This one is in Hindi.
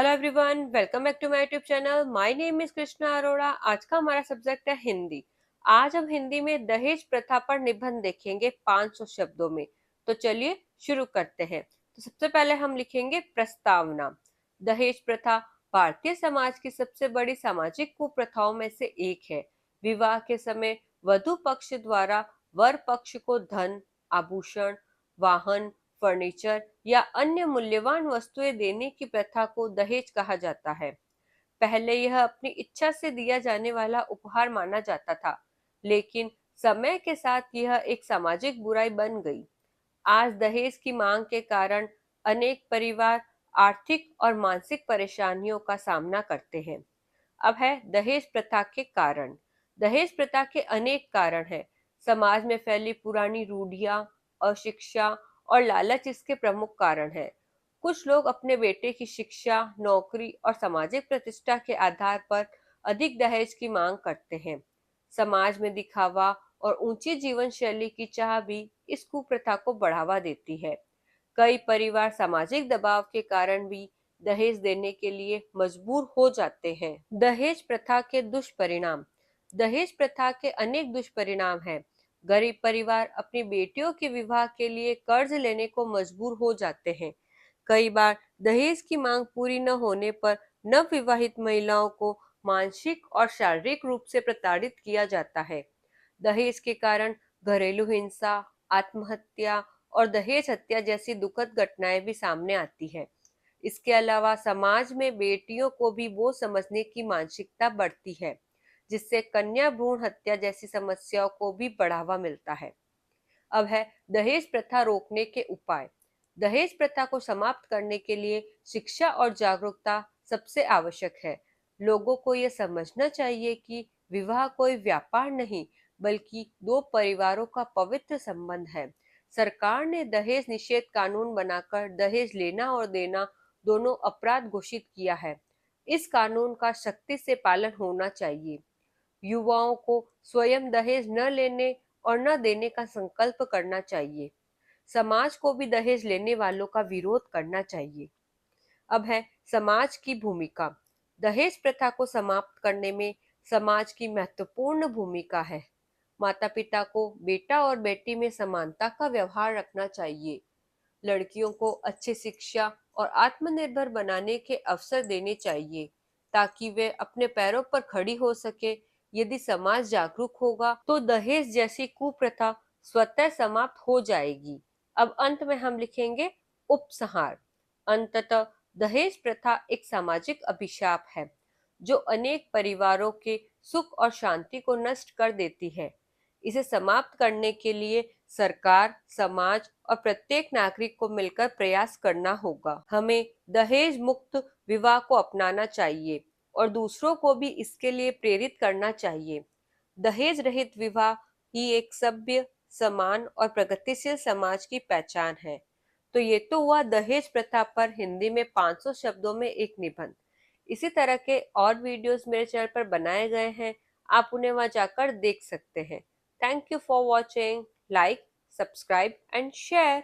Hello everyone, welcome back to my YouTube channel. My name is Krishna Arora. आज का हमारा सब्जेक्ट है हिंदी। आज हम हिंदी में दहेज प्रथा पर निबंध देखेंगे 500 शब्दों में। तो चलिए शुरू करते हैं। तो सबसे पहले हम लिखेंगे प्रस्तावना। दहेज प्रथा भारतीय समाज की सबसे बड़ी सामाजिक कुप्रथाओं में से एक है। विवाह के समय वधु पक्ष द्वारा वर पक्ष को धन, आभूषण, वाहन, फर्नीचर या अन्य मूल्यवान वस्तुएं देने की प्रथा को दहेज कहा जाता है। पहले यह अपनी इच्छा से दिया जाने वाला उपहार माना जाता था, लेकिन समय के साथ यह एक सामाजिक बुराई बन गई। आज दहेज की मांग के कारण अनेक परिवार आर्थिक और मानसिक परेशानियों का सामना करते हैं। अब है दहेज प्रथा के कारण। दहेज प्रथा के अनेक कारण हैं। समाज में फैली पुरानी रूढ़ियां, अशिक्षा और लालच इसके प्रमुख कारण हैं। कुछ लोग अपने बेटे की शिक्षा, नौकरी और सामाजिक प्रतिष्ठा के आधार पर अधिक दहेज की मांग करते हैं। समाज में दिखावा और ऊंची जीवन शैली की चाह भी इस कुप्रथा को बढ़ावा देती है। कई परिवार सामाजिक दबाव के कारण भी दहेज देने के लिए मजबूर हो जाते हैं। दहेज प्रथा के दुष्परिणाम। दहेज प्रथा के अनेक दुष्परिणाम हैं। गरीब परिवार अपनी बेटियों के विवाह के लिए कर्ज लेने को मजबूर हो जाते हैं। कई बार दहेज की मांग पूरी न होने पर नवविवाहित महिलाओं को मानसिक और शारीरिक रूप से प्रताड़ित किया जाता है। दहेज के कारण घरेलू हिंसा, आत्महत्या और दहेज हत्या जैसी दुखद घटनाएं भी सामने आती है। इसके अलावा समाज में बेटियों को भी वो समझने की मानसिकता बढ़ती है, जिससे कन्या भ्रूण हत्या जैसी समस्याओं को भी बढ़ावा मिलता है। अब है दहेज प्रथा रोकने के उपाय। दहेज प्रथा को समाप्त करने के लिए शिक्षा और जागरूकता सबसे आवश्यक है। लोगों को यह समझना चाहिए कि विवाह कोई व्यापार नहीं, बल्कि दो परिवारों का पवित्र संबंध है। सरकार ने दहेज निषेध कानून बनाकर दहेज लेना और देना दोनों अपराध घोषित किया है। इस कानून का सख्ती से पालन होना चाहिए। युवाओं को स्वयं दहेज न लेने और न देने का संकल्प करना चाहिए। समाज को भी दहेज लेने वालों का विरोध करना चाहिए। अब है समाज की भूमिका। दहेज प्रथा को समाप्त करने में समाज की महत्वपूर्ण भूमिका है। माता पिता को बेटा और बेटी में समानता का व्यवहार रखना चाहिए। लड़कियों को अच्छी शिक्षा और आत्मनिर्भर बनाने के अवसर देने चाहिए, ताकि वे अपने पैरों पर खड़ी हो सके। यदि समाज जागरूक होगा तो दहेज जैसी कुप्रथा स्वतः समाप्त हो जाएगी। अब अंत में हम लिखेंगे उपसंहार। अंततः दहेज प्रथा एक सामाजिक अभिशाप है, जो अनेक परिवारों के सुख और शांति को नष्ट कर देती है। इसे समाप्त करने के लिए सरकार, समाज और प्रत्येक नागरिक को मिलकर प्रयास करना होगा। हमें दहेज मुक्त विवाह को अपनाना चाहिए और दूसरों को भी इसके लिए प्रेरित करना चाहिए। दहेज रहित विवाह ही एक सभ्य, समान और प्रगतिशील समाज की पहचान है। तो ये तो हुआ दहेज प्रथा पर हिंदी में 500 शब्दों में एक निबंध। इसी तरह के और वीडियोस मेरे चैनल पर बनाए गए हैं, आप उन्हें वहां जाकर देख सकते हैं। Thank you for watching. Like, subscribe and share.